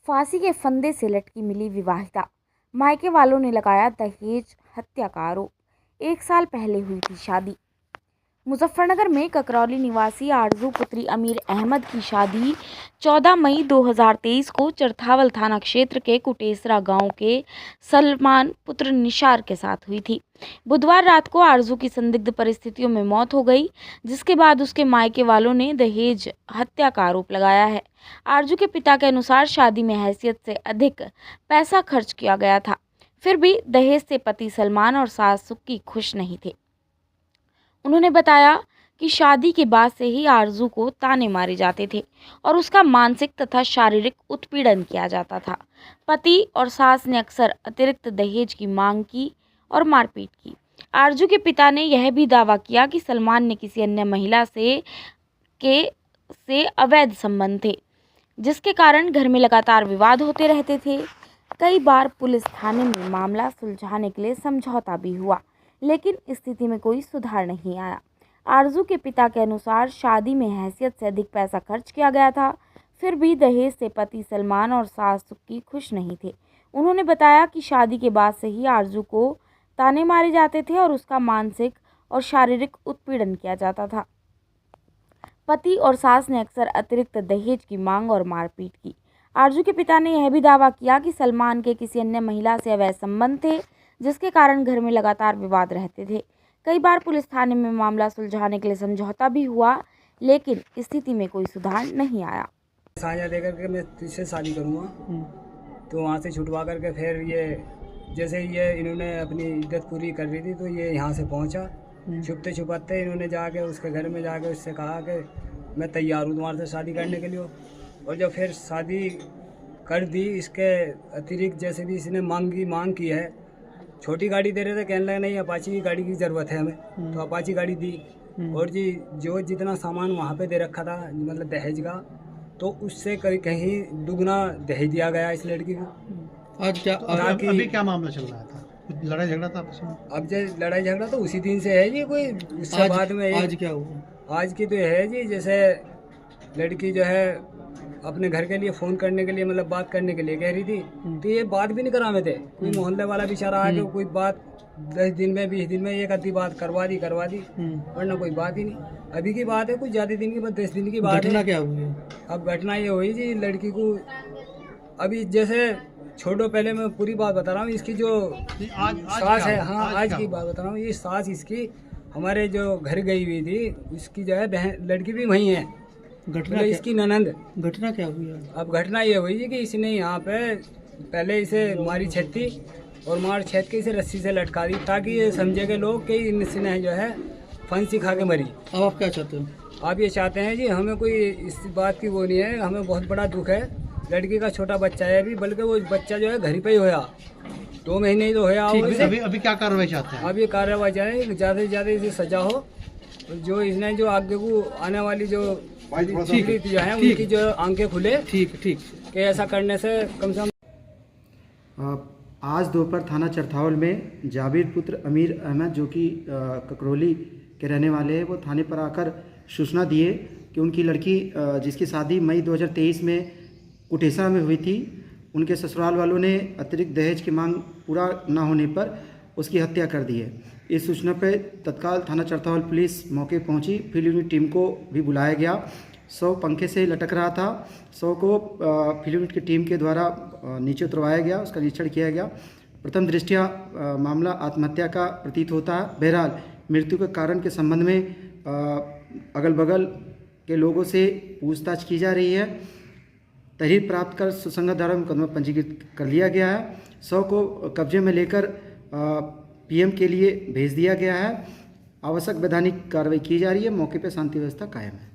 फांसी के फंदे से लटकी मिली विवाहिता, मायके वालों ने लगाया दहेज हत्या का आरोप। 1 साल पहले हुई थी शादी। मुजफ्फरनगर में ककरौली निवासी आरजू पुत्री अमीर अहमद की शादी 14 मई 2023 को चरथावल थाना क्षेत्र के कुटेसरा गांव के सलमान पुत्र निशार के साथ हुई थी। बुधवार रात को आरजू की संदिग्ध परिस्थितियों में मौत हो गई, जिसके बाद उसके मायके वालों ने दहेज हत्या का आरोप लगाया है। आरजू के पिता के अनुसार शादी में हैसियत से अधिक पैसा खर्च किया गया था, फिर भी दहेज से पति सलमान और सास सुक्की खुश नहीं थे। उन्होंने बताया कि शादी के बाद से ही आरजू को ताने मारे जाते थे और उसका मानसिक तथा शारीरिक उत्पीड़न किया जाता था। पति और सास ने अक्सर अतिरिक्त दहेज की मांग की और मारपीट की। आरजू के पिता ने यह भी दावा किया कि सलमान ने किसी अन्य महिला से अवैध संबंध थे, जिसके कारण घर में लगातार विवाद होते रहते थे। कई बार पुलिस थाने में मामला सुलझाने के लिए समझौता भी हुआ, लेकिन स्थिति में कोई सुधार नहीं आया। आरजू के पिता के अनुसार शादी में हैसियत से अधिक पैसा खर्च किया गया था, फिर भी दहेज से पति सलमान और सास सुक्की खुश नहीं थे। उन्होंने बताया कि शादी के बाद से ही आरजू को ताने मारे जाते थे और उसका मानसिक और शारीरिक उत्पीड़न किया जाता था। पति और सास ने अक्सर अतिरिक्त दहेज की मांग और मारपीट की। आरजू के पिता ने यह भी दावा किया कि सलमान के किसी अन्य महिला से अवैध संबंध थे, जिसके कारण घर में लगातार विवाद रहते थे। कई बार पुलिस थाने में मामला सुलझाने के लिए समझौता भी हुआ, लेकिन स्थिति में कोई सुधार नहीं आया। साझा देकर के मैं तुझसे शादी करूँगा, तो वहाँ से छुटवा करके फिर ये जैसे ये इन्होंने अपनी इद्दत पूरी कर रही थी, तो ये यहाँ से पहुँचा। छुपते छुपाते इन्होंने जाके उसके घर में जाके उससे कहा कि मैं तैयार हूँ तुम्हारे से शादी करने के लिए। और जब फिर शादी कर दी, इसके अतिरिक्त जैसे भी इसने मांग की है, छोटी गाड़ी दे रहे थे, कहने लगे नहीं अपाची की गाड़ी की ज़रूरत है हमें, तो अपाची गाड़ी दी। और जी जो जितना सामान वहाँ पे दे रखा था, मतलब दहेज का, तो उससे कहीं दुगना दहेज दिया गया इस लड़की को। आज क्या अभी क्या मामला चल रहा था? कुछ लड़ाई झगड़ा था आपस में? अब जो लड़ाई झगड़ा तो उसी दिन से है जी, कोई उससे बाद में आज क्या हुआ? आज की तो है जी, जैसे लड़की जो है अपने घर के लिए फ़ोन करने के लिए, मतलब बात करने के लिए कह रही थी, तो ये बात भी नहीं करावे थे। कोई मोहल्ले वाला बेचारा आके कोई बात 10 दिन में 20 दिन में एक आधी बात करवा दी, वरना कोई बात ही नहीं। अभी की बात है, कुछ ज़्यादा दिन की बात, 10 दिन की बात है। घटना क्या हुई? अब घटना ये हुई जी, लड़की को अभी जैसे छोड़ो, पहले मैं पूरी बात बता रहा हूँ। इसकी जो सास है, हाँ आज की बात बता रहा हूँ, ये सास इसकी हमारे जो घर गई हुई थी, उसकी जो है बहन लड़की भी वहीं है, घटना इसकी ननंद। घटना क्या हुई? अब घटना ये हुई कि इसने यहाँ पे पहले इसे मारी छेती और मार छेद के इसे रस्सी से लटका दी, ताकि ये समझे के लोग कि इसने जो है फांसी खा के मरी। अब आप क्या चाहते हो? आप ये चाहते हैं जी, हमें कोई इस बात की वो नहीं है, हमें बहुत बड़ा दुख है। लड़की का छोटा बच्चा है अभी, बल्कि वो बच्चा जो है घर पे ही होया, 2 महीने ही तो होया। अभी क्या कार्रवाई चाहते हैं? अब ये कार्रवाई चाहे ज़्यादा से ज़्यादा इसे सजा हो, जो इसने जो आगे को आने वाली जो जो है उनकी जो आंखें खुले। ठीक कि ऐसा करने से कम से कम। आज दोपहर थाना चरथावल में जाबिर पुत्र अमीर अहमद, जो कि ककरौली के रहने वाले हैं, वो थाने पर आकर सूचना दिए कि उनकी लड़की जिसकी शादी मई 2023 में कुटेसरा में हुई थी, उनके ससुराल वालों ने अतिरिक्त दहेज की मांग पूरा न होने पर उसकी हत्या कर दी है। इस सूचना पर तत्काल थाना चरथावल पुलिस मौके पहुंची। फील्ड यूनिट टीम को भी बुलाया गया। 100 पंखे से लटक रहा था, 100 को फील्ड यूनिट की टीम के द्वारा नीचे उतरवाया गया, उसका निरीक्षण किया गया। प्रथम दृष्टया मामला आत्महत्या का प्रतीत होता है। बहरहाल मृत्यु के कारण के संबंध में अगल बगल के लोगों से पूछताछ की जा रही है। तहरीर प्राप्त कर सुसंगत धारा में मुकदमा पंजीकृत कर लिया गया है। 100 को कब्जे में लेकर पीएम के लिए भेज दिया गया है। आवश्यक वैधानिक कार्रवाई की जा रही है। मौके पर शांति व्यवस्था कायम है।